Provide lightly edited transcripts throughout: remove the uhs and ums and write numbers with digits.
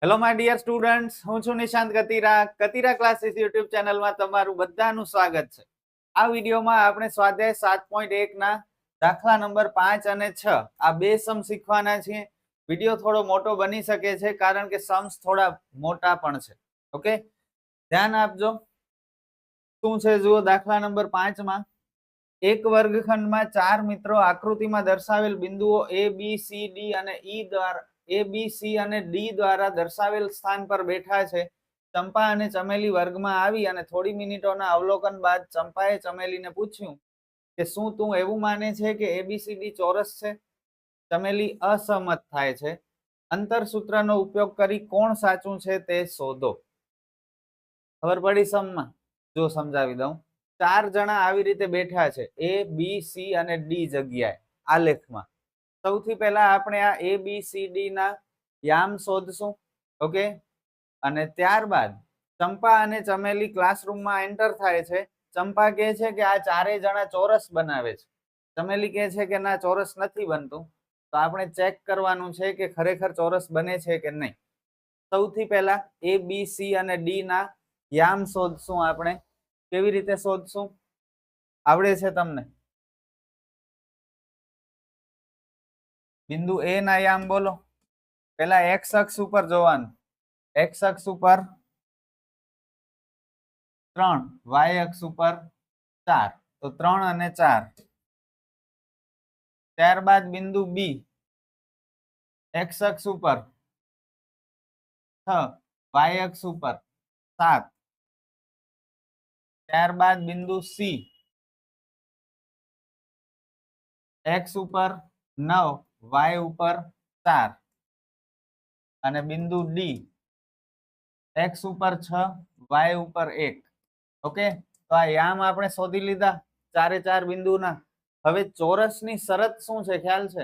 Hello my dear students, હું છું Nishant Katira classes YouTube ચેનલમાં તમારું બધાનું સ્વાગત છે. આ વિડીયોમાં આપણે સ્વાધ્યાય 7.1 ના દાખલા નંબર 5 અને 6 આ બે સમ શીખવાના છીએ. વિડીયો થોડો મોટો બની શકે છે કારણ કે સમ્સ થોડા મોટા પણ છે. ઓકે, ધ્યાન આપજો. શું છે જુઓ, દાખલા નંબર 5 માં એક વર્ગખંડમાં ચાર મિત્રો આકૃતિમાં દર્શાવેલ બિંદુઓ A B C D અને E દ્વારા A B C અને D દ્વારા દર્શાવેલ સ્થાન પર બેઠા છે. ચંપા અને ચમેલી વર્ગમાં આવી અને થોડી મિનિટોના અવલોકન બાદ ચંપાએ ચમેલીને પૂછ્યું કે શું તું એવું માને છે કે ABCD ચોરસ છે? ચમેલી અસહમત થાય છે. અંતર સૂત્રનો ઉપયોગ કરી કોણ સાચું છે તે શોધો. ખબર પડી સમમાં? જો સમજાવી દઉં. ચાર જણા આવી રીતે બેઠા છે A B C અને D જગ્યાએ આલેખમાં. સૌથી પહેલા આપણે આ ABCD ના યામ શોધશું. ઓકે, અને ત્યારબાદ ચંપા અને ચમેલી ક્લાસરૂમમાં એન્ટર થાય છે. ચંપા કહે છે કે આ ચારેય જણા ચોરસ બનાવે છે. ચમેલી કહે છે કે ના, ચોરસ નથી બનતું. તો આપણે ચેક કરવાનું છે કે ખરેખર ચોરસ બને છે કે નહીં. સૌથી પહેલા ABC અને D ના યામ શોધશું આપણે. કેવી રીતે શોધશું? આવડે છે તમને? બિંદુ A ના યામ બોલો. પેલા x અક્ષ ઉપર જોવાનું. x અક્ષ ઉપર 3, y અક્ષ ઉપર 4, તો 3 અને 4. ત્યારબાદ બિંદુ B x અક્ષ ઉપર 6, y અક્ષ ઉપર 7. ત્યારબાદ બિંદુ C x ઉપર 9, y ઉપર 4 અને બિંદુ D x ઉપર 6, y ઉપર 1. ઓકે, તો આ યામ આપણે શોધી લીધા ચારે ચાર બિંદુના. હવે ચોરસની શરત શું છે ખ્યાલ છે?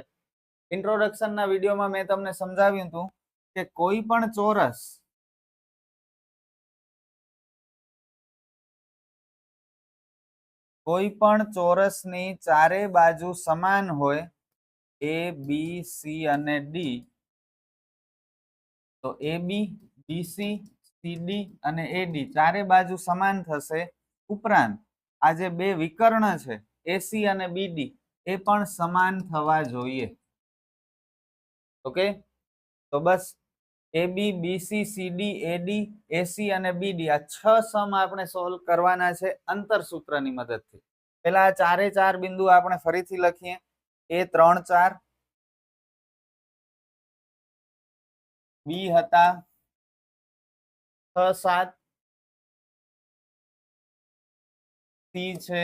ઇન્ટ્રોડક્શનના વિડીયોમાં મેં તમને સમજાવ્યું હતું કે કોઈ પણ ચોરસની ચારે બાજુ સમાન હોય A B C અને D, તો AB BC CD અને AD ચારે બાજુ સમાન થશે. ઉપરાંત આ જે બે વિકર્ણ છે AC અને BD એ પણ સમાન થવા જોઈએ. ઓકે, તો બસ AB BC CD AD AC અને BD આ 6 સમ આપણે સોલ્વ કરવાના છે અંતર સૂત્રની મદદથી. પેલા આ ચારે ચાર બિંદુ આપણે ફરીથી લખીએ. A 3 4, B હતા 6 7, C છે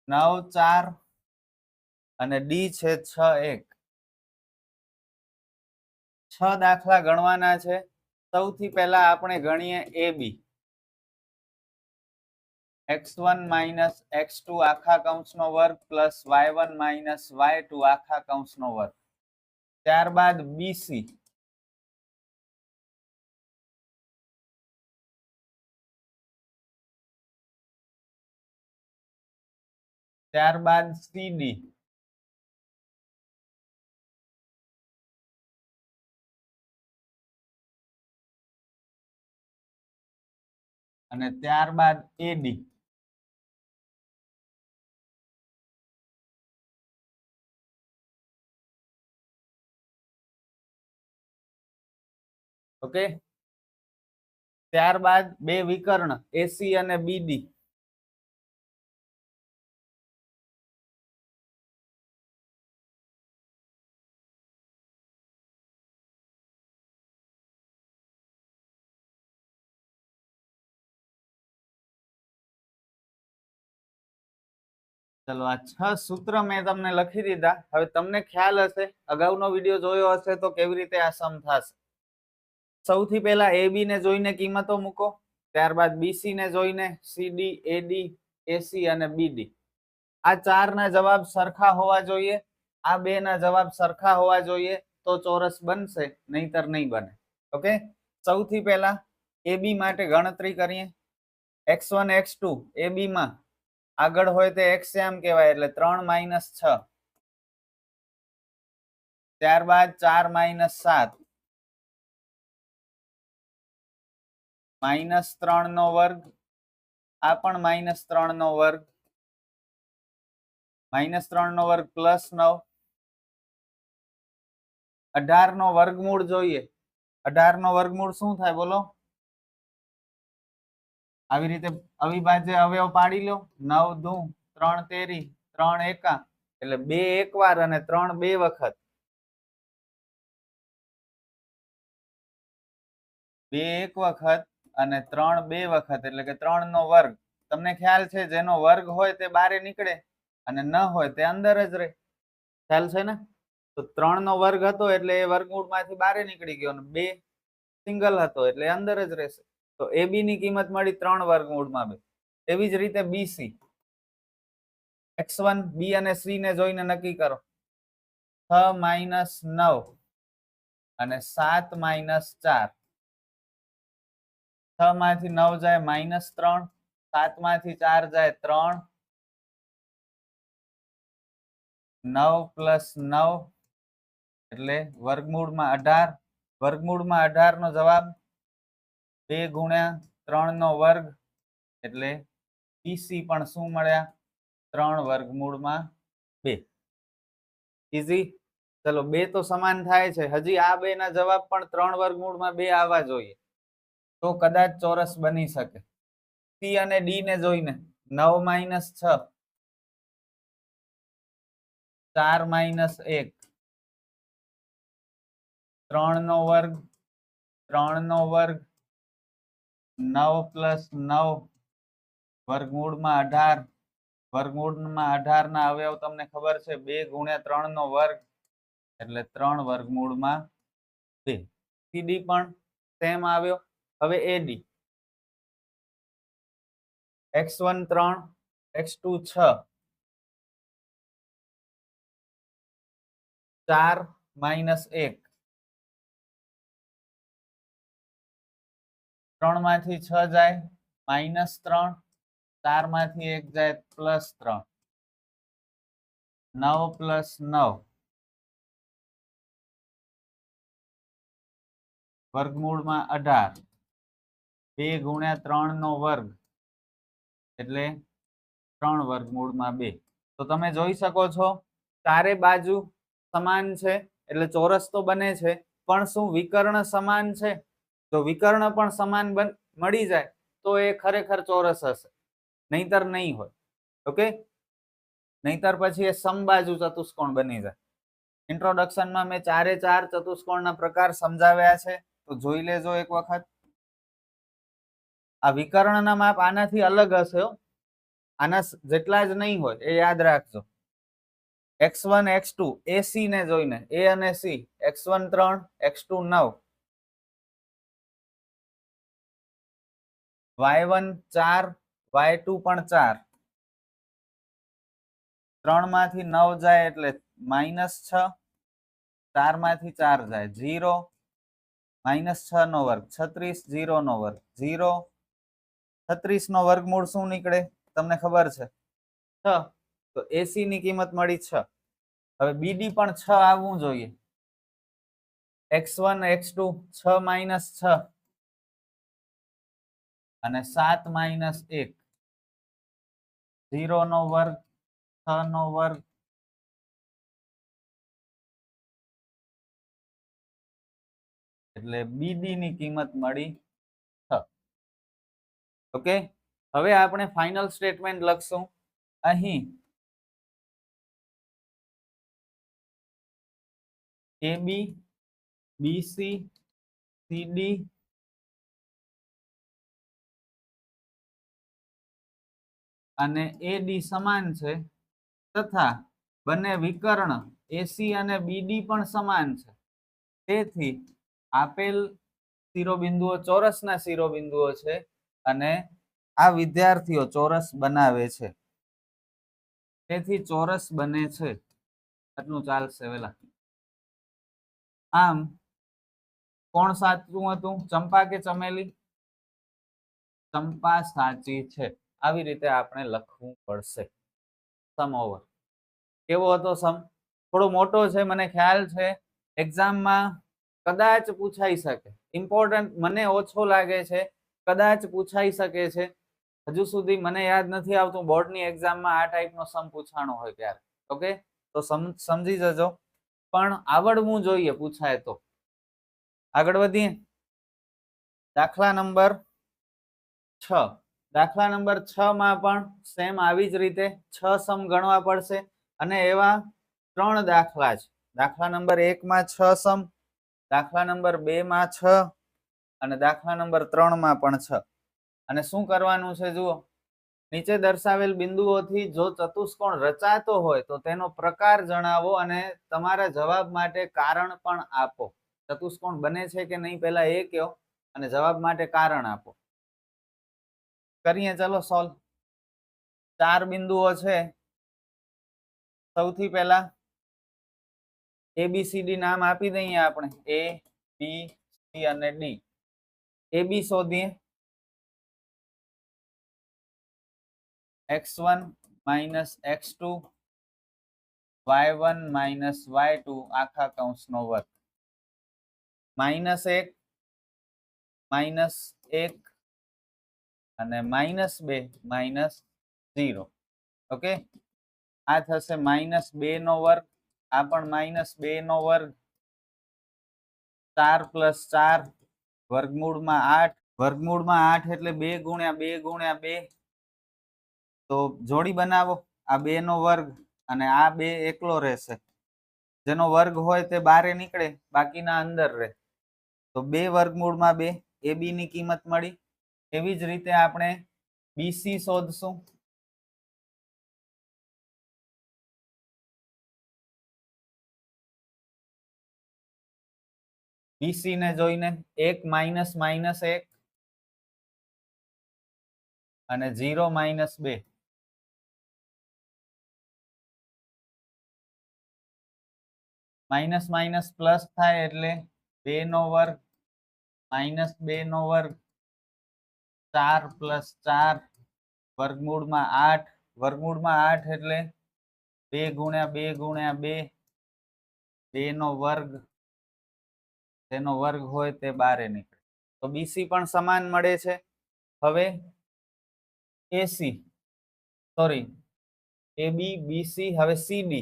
9 4 અને D છે 6 1. 6 દાખલા ગણવાના છે. સૌથી પહેલા આપણે ગણીએ AB. x1 માઇનસ x2 આખા કૌંસનો વર્ગ પ્લસ y1 માઇનસ y2 આખા કૌંસનો વર્ગ. ત્યારબાદ BC ત્યારબાદ CD અને ત્યારબાદ AD. ઓકે, ત્યારબાદ બે વિકર્ણ AC અને BD. ચલો, આ 6 સૂત્ર મેં તમને લખી દીધા. હવે તમને ખ્યાલ હશે, અગાઉનો વિડીયો જોયો હશે તો કેવી રીતે આ સમ થશે. સૌથી પહેલા AB ને જોઈને કિંમતો મૂકો. ત્યારબાદ BC ને જોઈને CD AD AC અને BD. આ ચારના જવાબ સરખા હોવા જોઈએ. આ બે ના જવાબ સરખા હોવા જોઈએ તો ચોરસ બનશે, નહીતર નહીં બને. ઓકે, સૌથી પહેલા AB માટે ગણતરી કરીએ. x1 x2 AB માં આગળ હોય તે એક્સયામ કહેવાય, એટલે 3 - 6. ત્યારબાદ 4 - 7 -3 નો વર્ગ, આ પણ -3 નો વર્ગ, -3 નો વર્ગ +9, 18 નો વર્ગમૂળ જોઈએ. 18 નો વર્ગમૂળ શું થાય બોલો? આવી રીતે અવિભાજ્ય અવયવ પાડી લો. 9 દુ 3 તેરી 3 એકા એટલે 2 એકવાર અને 3 બે વખત. 2 એક વખત અને 3 બે વખત એટલે કે 3 નો વર્ગ. તમને ખ્યાલ છે જેનો વર્ગ હોય તે બારે નીકળે અને ન હોય તે અંદર જ રહે. ખ્યાલ છે ને? તો 3 નો વર્ગ હતો એટલે એ વર્ગમૂળમાંથી બારે નીકળી ગયો અને 2 સિંગલ હતો એટલે અંદર જ રહેશે. તો AB ની કિંમત મળી 3 વર્ગમૂળમાં 2. એવી જ રીતે BC, x1 B અને C ને જોઈને નક્કી કરો. 6 - 9 અને 7 - 4. 6 માંથી 9 જાય -3, 7 માંથી 4 જાય 3, 9 + 9 એટલે વર્ગમૂળમાં 18. વર્ગમૂળમાં 18 નો જવાબ 2 ગુણ્યા 3 નો વર્ગ એટલે BC પણ શું મળ્યા? 3 વર્ગમૂળમાં 2. ઈઝી. ચલો 2 તો સમાન થાય છે. હજી આ બે ના જવાબ પણ 3 વર્ગમૂળમાં 2 આવવા જોઈએ તો કદાચ ચોરસ બની શકે. C અને D ને જોઈને 9 - 6, 4 - 1, 3 નો વર્ગ, 3 નો વર્ગ, 9 + 9 વર્ગમૂળમાં 18. વર્ગમૂળમાં 18 ના અવયવ તમને ખબર છે 2 ગુણ્યા 3 નો વર્ગ એટલે 3 વર્ગમૂળમાં 2. CD પણ સેમ આવ્યો. હવે AD, x1 3, x2 6, 4 - 1, 3 માંથી 6 જાય -3, 4 માંથી 1 જાય +3, 9 + 9 વર્ગમૂળમાં 18. 2 ગુણ્યા 3 નો વર્ગ એટલે 3 વર્ગમૂળમાં 2. તો તમે જોઈ શકો છો ચારે બાજુ સમાન છે એટલે ચોરસ તો બને છે, પણ શું વિકર્ણ સમાન છે? જો વિકર્ણ પણ સમાન મળી જાય તો એ ખરેખર ચોરસ હશે, નહીતર નહીં હોય. ઓકે, નહીતર પછી એ સમબાજુ ચતુષ્કોણ બની જાય. ઇન્ટ્રોડક્શનમાં મેં 4 ચતુષ્કોણના પ્રકાર સમજાવ્યા છે તો જોઈ લેજો એક વખત. આ વિકર્ણના માપ આનાથી અલગ હશે, આના જેટલા જ નહીં હોય એ યાદ રાખજો. x1 x2 AC ને જોઈને A અને C, x1 3, x2 9, y1 4, y2 પણ 4. 3 માંથી 9 જાય એટલે -6, 4 માંથી 4 જાય 0, -6 નો વર્ગ 36, 0 નો વર્ગ 0. 36 નો વર્ગમૂળ શું નીકળે તમને ખબર છે? 6. તો AC ની કિંમત મળી 6. હવે BD પણ 6 આવવું જોઈએ. x1 x2 6 - 6 અને 7 - 1, 0 નો વર્ગ, 6 નો વર્ગ એટલે BD ની કિંમત મળી 6. ઓકે, હવે આપણે ફાઇનલ સ્ટેટમેન્ટ લખશું. અહીં AB, BC, CD અને AD સમાન છે તથા બંને વિકર્ણ AC અને BD પણ સમાન છે. તેથી આપેલ શિરોબિંદુઓ ચોરસના શિરોબિંદુઓ છે અને આ વિદ્યાર્થીઓ ચોરસ બનાવે છે. તેથી ચોરસ બને છે. આટલું ચાલશે વેલા. આમ કોણ સાચું હતું, ચંપા કે ચમેલી? ચંપા સાચી છે. આવી રીતે આપણે લખવું પડશે. સમ ઓવર. કેવો હતો સમ? થોડો મોટો છે મને ખ્યાલ છે, એક્ઝામમાં કદાચ પૂછાઈ શકે. ઇમ્પોર્ટન્ટ મને ઓછો લાગે છે, કદાચ પૂછાઈ શકે છે. હજુ સુધી મને યાદ નથી આવતું બોર્ડની એક્ઝામમાં આ ટાઈપનો સમ પૂછાણો હોય ત્યારે. ઓકે, તો સમજી જજો, પણ આવડવું જોઈએ પૂછાય તો. આગળ વધીએ. દાખલા નંબર 6. દાખલા નંબર 6 માં પણ સેમ આવી જ રીતે 6 સમ ગણવા પડશે અને એવા 3 દાખલા છે. દાખલા નંબર 1 માં 6 સમ, દાખલા નંબર 2 માં 6 અને દાખલા નંબર 3 માં પણ 6. અને શું કરવાનું છે જુઓ, નીચે દર્શાવેલ બિંદુઓથી જો ચતુષ્કોણ રચાતો હોય તો તેનો પ્રકાર જણાવો અને તમારા જવાબ માટે કારણ પણ આપો. ચતુષ્કોણ બને છે કે નહીં પહેલા એ કહો અને જવાબ માટે કારણ આપો. કરીએ ચલો સોલ્વ. 4 બિંદુઓ છે. સૌથી પહેલા ABCD નામ આપી દઈએ આપણે, A, B, C અને D. AB શોધીએ. x1 minus x2 y1 minus y2 આખા કૌંસનો વર્ગ, -1 -1 અને -2 -0. ઓકે, આ થશે -2 નો વર્ગ, આ પણ -2 નો વર્ગ, 4 + 4 વર્ગમૂળમાં 8, વર્ગમૂળમાં 8 એટલે 2 ગુણ્યા 2 ગુણ્યા 2. તો જોડી બનાવો, આ 2 નો વર્ગ અને આ 2 એકલો રહેશે, જેનો વર્ગ હોય તે બારે નીકળે, બાકીના અંદર રહે. તો 2 વર્ગમૂળમાં 2, AB ની કિંમત મળી. એવી જ રીતે આપણે BC શોધશું. BC ને જોઈને 1 - -1 અને 0 - 2. માઇનસ માઇનસ પ્લસ થાય એટલે 2 નો વર્ગ -2 નો વર્ગ, 4 + 4 વર્ગમૂળમાં 8, વર્ગમૂળમાં 8 એટલે 2 ગુણ્યા 2 ગુણ્યા 2, 2 નો વર્ગ, તેનો વર્ગ હોય તે બારે નીકળે. તો BC પણ સમાન મળે છે. હવે AC, સોરી, AB, BC, હવે CD.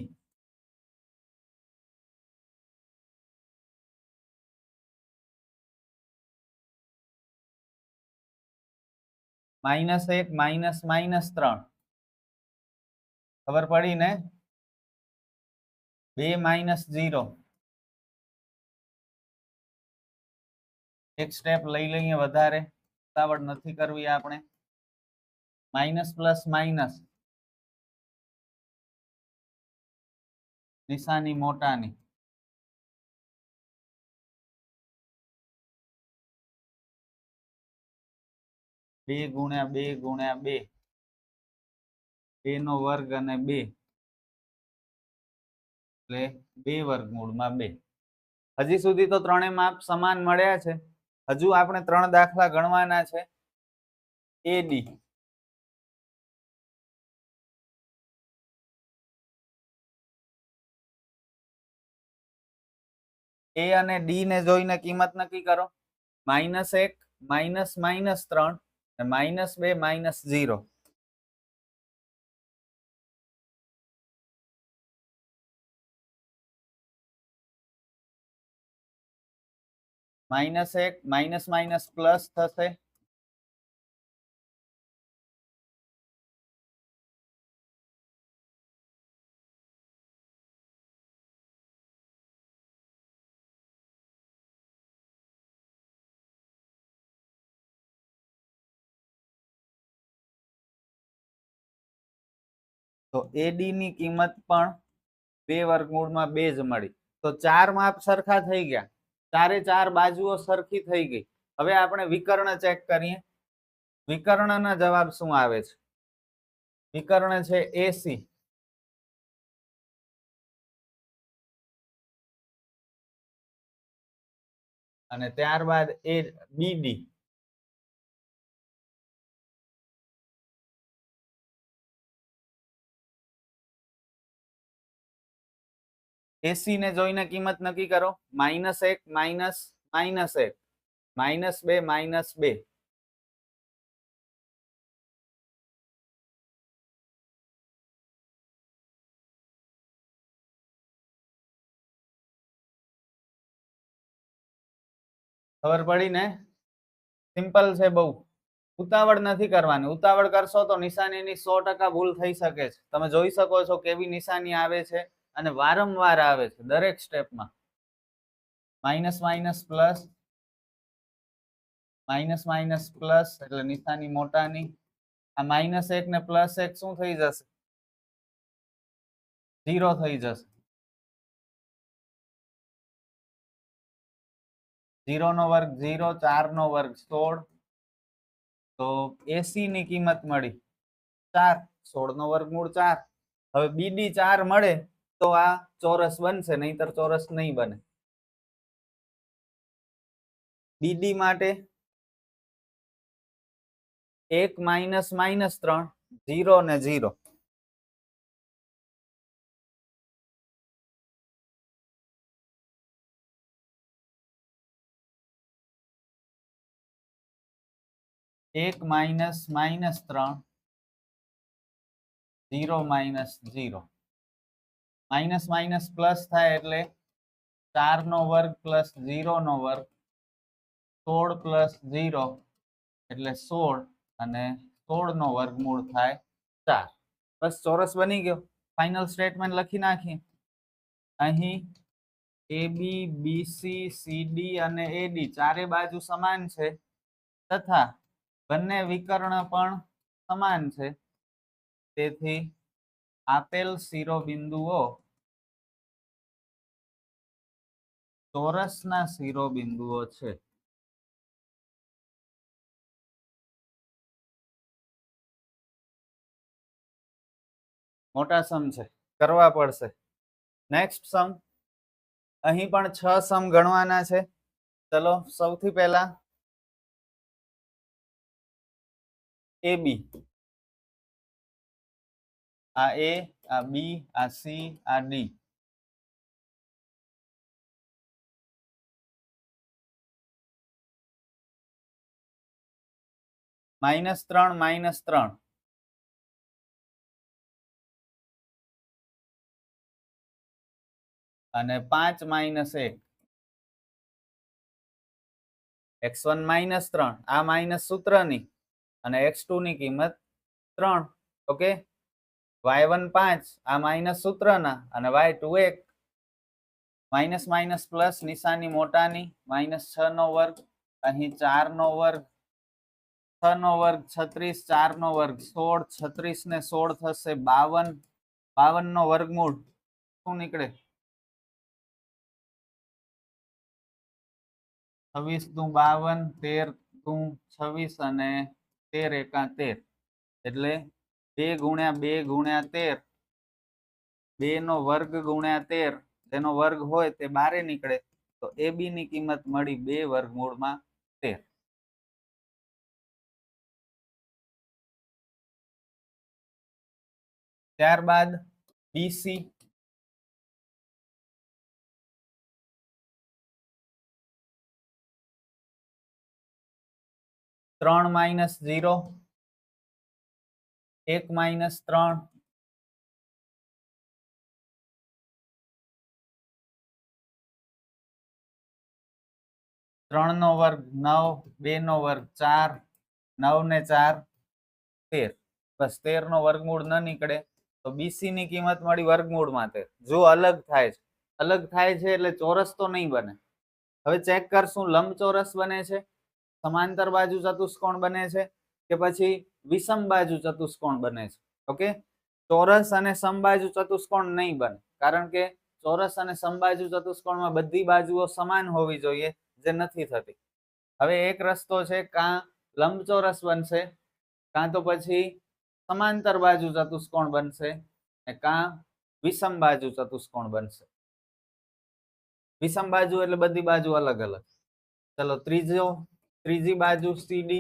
-1 -3. ખબર પડી ને? 2 - 0. એક સ્ટેપ લઈ લઈએ વધારે, ઉતાવળ નથી કરવી આપણે. માઇનસ પ્લસ માઇનસ, નિશાની મોટાની. બે ગુણ્યા 2 ગુણ્યા 2, 2 નો વર્ગ અને 2 એટલે 2 વર્ગમૂળમાં 2. હજી સુધી તો ત્રણેય માપ સમાન મળ્યા છે. હજુ આપણે 3 દાખલા ગણવાના છે. AD, A અને D ને જોઈને કિંમત નક્કી કરો. -1 -3 અને -2 -0. -1 - પ્લસ થશે, તો AD ની કિંમત પણ 2 વર્ગમૂળમાં 2 જ મળી. તો 4 માપ સરખા થઈ ગયા, 4 બાજુઓ સરખી થઈ ગઈ. હવે આપણે વિકર્ણ ચેક કરીએ. વિકર્ણના જવાબ શું આવે છે? વિકર્ણ છે AC અને ત્યારબાદ BD. AC ને જોઈને કિંમત નક્કી કરો. -1 -1 -2 -2. ખબર પડી ને? સિમ્પલ છે બહુ, ઉતાવળ નથી કરવાની. ઉતાવળ કરશો તો નિશાનીની 100% ભૂલ થઈ શકે છે. તમે જોઈ શકો છો કેવી નિશાની આવે છે અને વારંવાર આવે છે દરેક સ્ટેપમાં. Minus minus plus, minus minus plus એટલે નિશાની મોટાની. આ -1 ને +1 શું થઈ જશે? 0 થઈ જશે. 0 નો વર્ગ 0, 4 નો વર્ગ 16. તો 80 ની કિંમત મળી 4, 16 નો વર્ગમૂળ 4. હવે બીડી 4 મળે તો આ ચોરસ બનશે, નહીતર ચોરસ નહીં બને. બીડી માટે 1 માઇનસ -3, 0 ને 0. એક minus -3, 0 minus 0. Minus minus plus થાય એટલે 4 નો વર્ગ પ્લસ 0 નો વર્ગ, 16 પ્લસ 0 એટલે 16 અને 16 નો વર્ગમૂળ થાય 4. બસ ચોરસ બની ગયો. ફાઇનલ સ્ટેટમેન્ટ લખી નાખીએ. અહીં AB, BC, CD અને AD ચારે બાજુ સમાન છે તથા બંને વિકર્ણ પણ સમાન છે. તેથી આપેલ શિરોબિંદુઓ ચોરસના શિરોબિંદુઓ છે. મોટા સમ છે, કરવા પડશે. નેક્સ્ટ સમ. અહીં પણ 6 સમ ગણવાના છે. ચલો સૌથી પહેલા AB. આ A, આ B, આ C, આ D. -3 -3. અને 5 - 1. x1 -3, આ માઇનસ સૂત્રની અને x2 ની કિંમત 3. ઓકે. y1 5, આ માઇનસ સૂત્રના અને y2 1. માઇનસ માઇનસ પ્લસ નિશાની મોટાની, -6 નો વર્ગ, અહીં 4 નો વર્ગ, 6 નો વર્ગ 36, 4 નો વર્ગ 16, 36 ને 16 થશે 52. 52 નો વર્ગમૂળ શું નીકળે? 26 દુ 52, 13 દુ 26 અને 13 એકા 13. એટલે 2 ગુણ્યા 2 ગુણ્યા 13, 2 નો વર્ગ ગુણ્યા 13, જેનો વર્ગ હોય તે બારે નીકળે. તો AB ની કિંમત મળી 2 વર્ગમૂળમાં 13. ત્યારબાદ BC. -3 -0, 1 -3, 3 નો વર્ગ 9, 2 નો વર્ગ 4, 9 ને 4 13. બસ 13 નો વર્ગમૂળ ન નીકળે તો BC ની કિંમત મળી વર્ગમૂળમાં 13. જો અલગ થાય છે, અલગ થાય છે એટલે ચોરસ તો નહીં બને. હવે ચેક કરશું લંબચોરસ બને છે, સમાંતર બાજુ ચતુષ્કોણ બને છે કે પછી વિષમ બાજુ ચતુષ્કોણ બને છે. ઓકે. ચોરસ અને સમબાજુ ચતુષ્કોણ નહીં બને, કારણ કે ચોરસ અને સમબાજુ ચતુષ્કોણમાં બધી બાજુઓ સમાન હોવી જોઈએ, જે નથી થતી. હવે એક રસ્તો છે, કાં લંબચોરસ બનશે, કાં તો પછી સમાંતર બાજુ ચતુષ્કોણ બનશે, કાં વિષમ બાજુ ચતુષ્કોણ બનશે. વિષમ બાજુ એટલે બધી બાજુ અલગ અલગ. ચલો ત્રીજી બાજુ CD.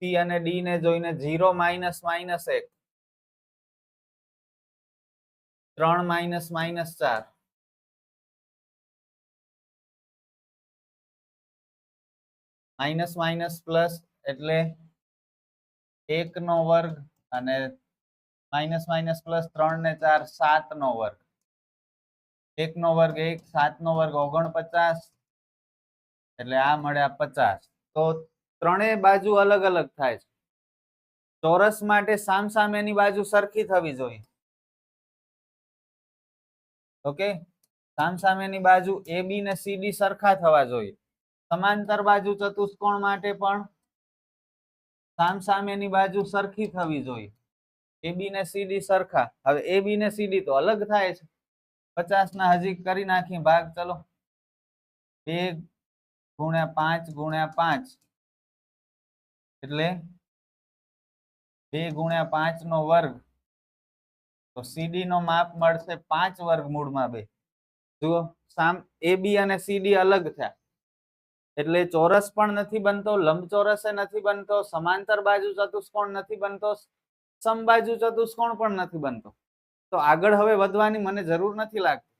C અને D ને જોઈને 0 - -1, 3 - -4, માઇનસ માઇનસ પ્લસ એટલે 1 નો વર્ગ અને માઇનસ માઇનસ પ્લસ 3 ને 4 7 નો વર્ગ, 1 નો વર્ગ 1, 7 નો વર્ગ 49, એટલે આ મળ્યા 50. તો ત્રણેય બાજુ અલગ અલગ થાય છે. ચોરસ માટે સામસામેની બાજુ સરખી થવી જોઈએ. ઓકે, સામસામેની બાજુ AB ને CD સરખા થવા જોઈએ. સમાંતર બાજુ ચતુષ્કોણ માટે પણ સામસામેની બાજુ સરખી થવી જોઈએ. AB ને CD સરખા. હવે AB ને CD તો અલગ થાય છે. 50 ના હજી કરી નાખી ભાગ. ચલો 2 ગુણ્યા 5 ગુણ્યા 5 એટલે 2 ગુણ્યા 5 નો વર્ગ. તો CD નો માપ મળશે 5 વર્ગમૂળમાં 2. જુઓ, AB અને CD અલગ થયા એટલે ચોરસ પણ નથી બનતો, લંબચોરસ નથી બનતો, સમાંતર બાજુ ચતુષ્કોણ નથી બનતો, સમબાજુ ચતુષ્કોણ પણ નથી બનતો. તો આગળ હવે વધવાની મને જરૂર નથી લાગતી.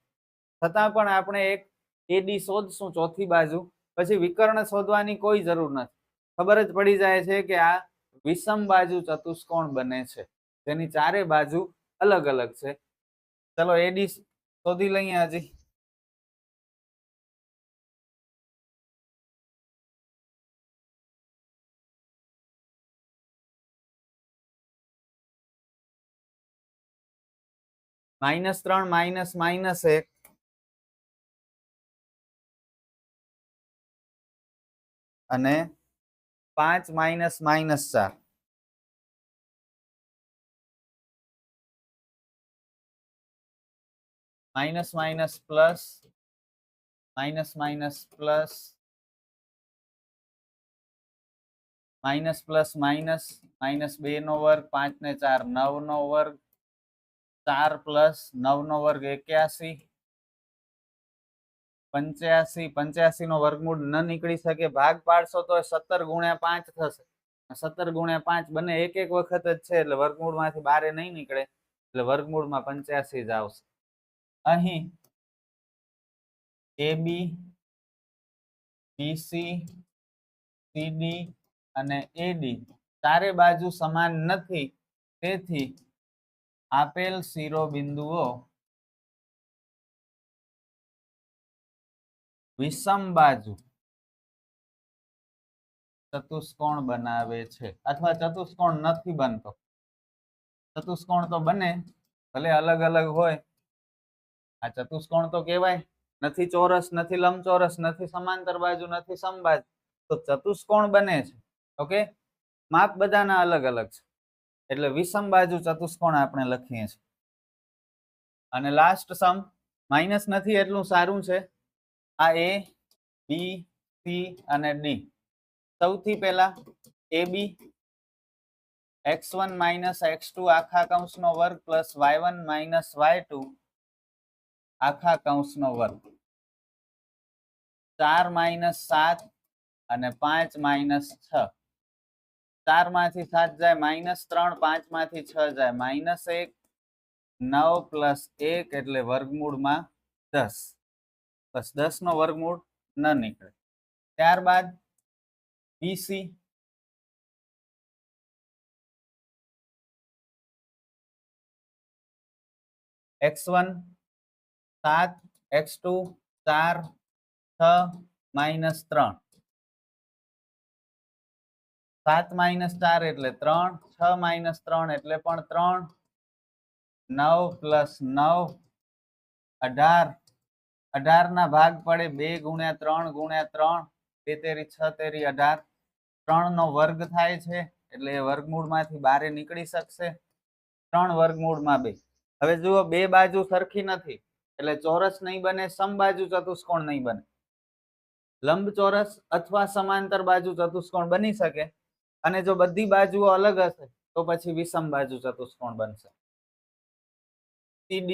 છતાં પણ આપણે એક AD શોધશું ચોથી બાજુ, પછી વિકર્ણ શોધવાની કોઈ જરૂર નથી. ખબર જ પડી જાય છે કે આ વિષમ બાજુ ચતુષ્કોણ બને છે, તેની ચારે બાજુ અલગ અલગ છે. ચલો AD શોધી લઈએ. હજી -3 માઇનસ માઇનસ 1 અને 5 minus minus 4. Minus minus plus, minus minus plus, minus plus minus, -2 નો વર્ગ, 5 ને 4 9 નો વર્ગ, 4 પ્લસ 9 નો વર્ગ 81, 85, 85 નો વર્ગમૂળ ન નીકળી શકે. ભાગ પાડશો તો 17 ગુણ્યા 5 થશે. 17 ગુણ્યા 5 બંને એક એક વખત જ છે એટલે વર્ગમૂળમાંથી બહાર નહીં નીકળે, એટલે વર્ગમૂળમાં 85 જ આવશે. અહીં AB, BC, CD અને AD ચારે બાજુ સમાન નથી, તેથી આપેલ શિરોબિંદુઓ વિષમ બાજુ ચતુષ્કોણ બનાવે છે, અથવા ચતુષ્કોણ નથી બનતો. ચતુષ્કોણ તો બને, ભલે અલગ અલગ હોય. આ ચતુષ્કોણ તો કહેવાય. નથી ચોરસ, નથી લંબચોરસ, નથી સમાંતર બાજુ, નથી સમબાજુ, તો ચતુષ્કોણ બને છે. ઓકે, માપ બધાના અલગ અલગ છે એટલે વિષમ બાજુ ચતુષ્કોણ આપણે લખીએ છીએ. અને લાસ્ટ સમ માઇનસ નથી એટલું સારું છે. આ A, B, C અને D. સૌથી પહેલા AB x1 માઇનસ x2 આખા કૌંસનો વર્ગ પ્લસ y1 માઇનસ y2 આખા કૌંસનો વર્ગ, 4 માઇનસ 7 અને 5 માઇનસ 6. 4 માંથી 7 જાય -3, 5 માંથી 6 જાય -1, 9 પ્લસ 1 એટલે વર્ગમૂળમાં 10. બસ 10 નો વર્ગમૂળ ન નીકળે. ત્યારબાદ BC x1 7, x2 4, 6 minus 3. 7 minus 4 એટલે 3, 6 માઇનસ 3 એટલે પણ 3, 9 પ્લસ 9 18. 18 ના ભાગ પડે 2 ગુણ્યા 3 ગુણ્યા 3, 2 તેરી 6 તેરી 18. 3 નો વર્ગ થાય છે એટલે એ વર્ગમૂળમાંથી બહાર નીકળી શકશે. 3 વર્ગમૂળમાં 2. હવે જુઓ, બે બાજુ સરખી નથી એટલે ચોરસ નહીં બને, સમબાજુ ચતુષ્કોણ નહીં બને. લંબચોરસ અથવા સમાંતર બાજુ ચતુષ્કોણ બની શકે, અને જો બધી બાજુઓ અલગ હશે તો પછી વિષમ બાજુ ચતુષ્કોણ બનશે. CD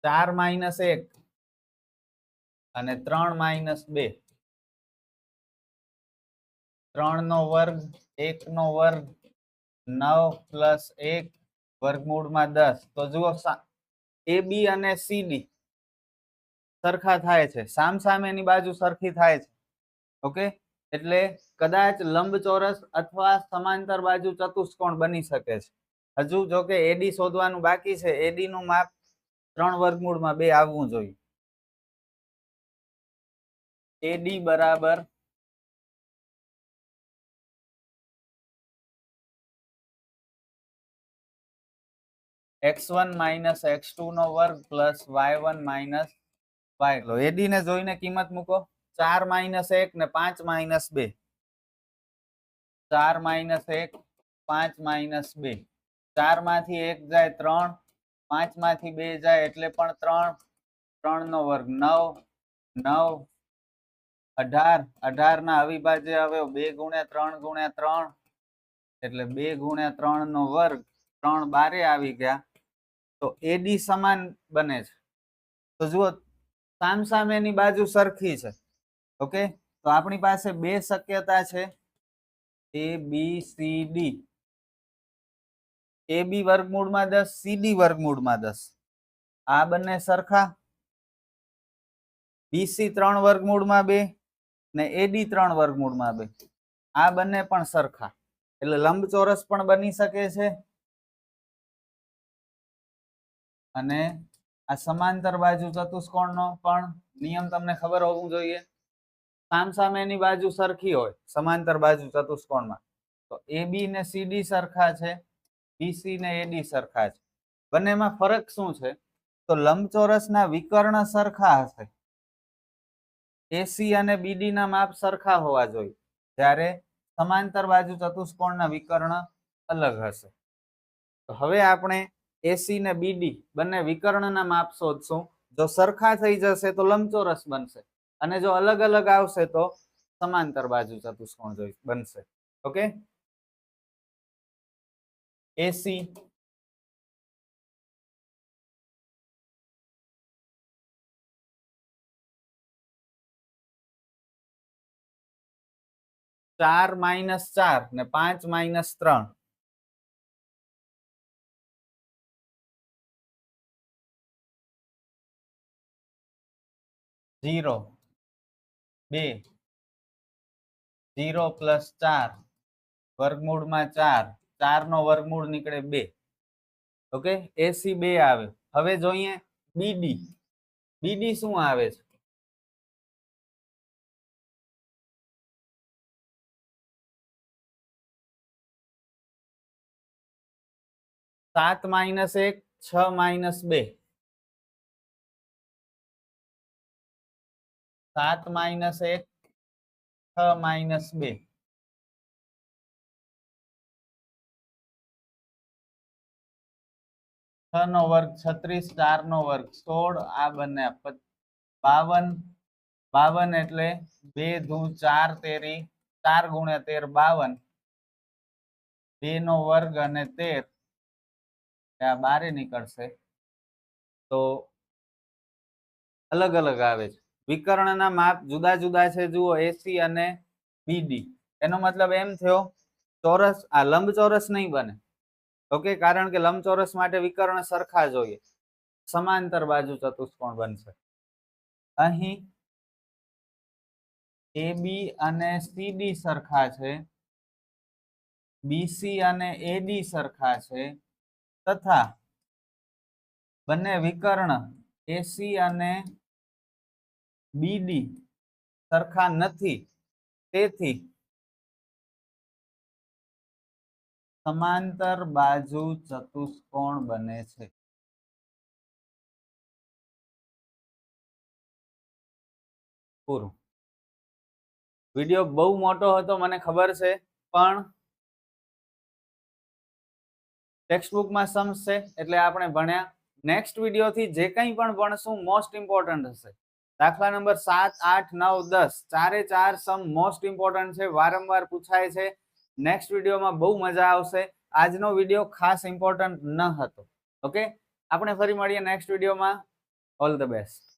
ચાર માઇનસ 1 અને 3 માઇનસ 2. 3 નો વર્ગ, 1 નો વર્ગ, 9 પ્લસ 1 વર્ગમૂળમાં 10. તો જુઓ AB અને CD સરખા થાય છે, સામસામેની બાજુ સરખી થાય છે. ઓકે, એટલે કદાચ લંબચોરસ અથવા સમાંતર બાજુ ચતુષ્કોણ બની શકે છે. હજુ જો કે એડી શોધવાનું બાકી છે. એડી નું માપ 3 વર્ગમૂળમાં 2 આવવું જોઈએ. એડી બરાબર x1 માઇનસ x2 નો વર્ગ પ્લસ y1 માઇનસ y. એડી ને જોઈને કિંમત મૂકો. 4 માઇનસ 1 ને 5 માઇનસ 2. 4 minus 1 5 minus 2. 4 માંથી 1 જાય 3, 5 માંથી 2 જાય એટલે પણ 3. 3 નો વર્ગ 9, 9 18. 18 ના અવિભાજ્ય હવે 2 ગુણ્યા 3 ગુણ્યા 3 એટલે 2 ગુણ્યા 3 નો વર્ગ. 3 બારે આવી ગયા તો એડી સમાન બને છે. તો જુઓ સામસામેની બાજુ સરખી છે. ઓકે, તો આપણી પાસે બે શક્યતા છે, એ બી સી ડી. એ બી વર્ગમૂળમાં 10, સીડી વર્ગમૂળમાં 10. આ બંને સરખા. બીસી 3 વર્ગમૂળમાં 2 ને એડી 3 વર્ગમૂળમાં 2. આ બંને પણ સરખા, એટલે લંબચોરસ પણ બની શકે છે અને આ સમાંતર બાજુ ચતુષ્કોણનો પણ નિયમ તમને ખબર હોવું જોઈએ. સામસામેની બાજુ સરખી હોય સમાંતર બાજુ ચતુષ્કોણમાં તો એબી ને સીડી સરખા છે, બીસી ને એડી સરખા છે. બંનેમાં ફરક શું છે? તો લંબચોરસના વિકર્ણ સરખા હશે. એસી અને બીડી ના માપ સરખા હોવા જોઈએ, જ્યારે સમાંતર બાજુ ચતુષ્કોણના વિકર્ણ અલગ હશે. તો હવે આપણે એસી ને બીડી બંને વિકર્ણના માપ શોધશું. જો સરખા થઈ જશે તો લંબચોરસ બનશે, અને જો અલગ અલગ આવશે તો સમાંતર બાજુ ચતુષ્કોણ બનશે. ઓકે, એસી ચાર માઇનસ 4 ને 5 માઇનસ 3. 0 2 0 પ્લસ 4 વર્ગમૂળમાં 4. 4 નો વર્ગમૂળ નીકળે 2. ઓકે, એસી 2 આવે. હવે જોઈએ બીડી. બીડી શું આવે છે? સાત માઇનસ 1 6 માઇનસ 2. 7 minus 1 6 minus 2. 6 નો વર્ગ 36, 4 નો વર્ગ 16. આ બંને 52. 52 એટલે 2 દુ 4 તેરી 4 ગુણ્યા 13 52. 2 નો વર્ગ અને 13 આ બારે નીકળશે. તો અલગ અલગ આવે છે. વિકર્ણના માપ જુદા જુદા છે. જુઓ એસી અને બીડી. એનો મતલબ એમ થયો ચોરસ આ લંબચોરસ નહીં બને. ઓકે, કારણ કે લંબચોરસ માટે વિકર્ણ સરખા જોઈએ, સમાંતર બાજુ ચતુષ્કોણ બનશે. અહીં એબી અને સીડી સરખા છે, બીસી અને એડી સરખા છે, તથા બંને વિકર્ણ એસી અને બીડી સરખા નથી, તેથી સમાંતર બાજુ ચતુષ્કોણ બને છે. પૂરું. વિડિયો બહુ મોટો હતો મને ખબર છે, પણ ટેક્સ્ટબુકમાં સમ્સ છે એટલે આપણે ભણ્યા. નેક્સ્ટ વિડીયોથી જે કંઈ પણ ભણશું મોસ્ટ ઇમ્પોર્ટન્ટ હશે. દાખલા નંબર 7, 8, 9, 10 ચારે ચાર સમ મોસ્ટ ઇમ્પોર્ટન્ટ છે, વારંવાર પૂછાય છે. નેક્સ્ટ વિડીયોમાં બહુ મજા આવશે. આજનો વિડીયો ખાસ ઇમ્પોર્ટન્ટ ન હતો. ઓકે, આપણે ફરી મળીએ નેક્સ્ટ વિડીયોમાં. All the best.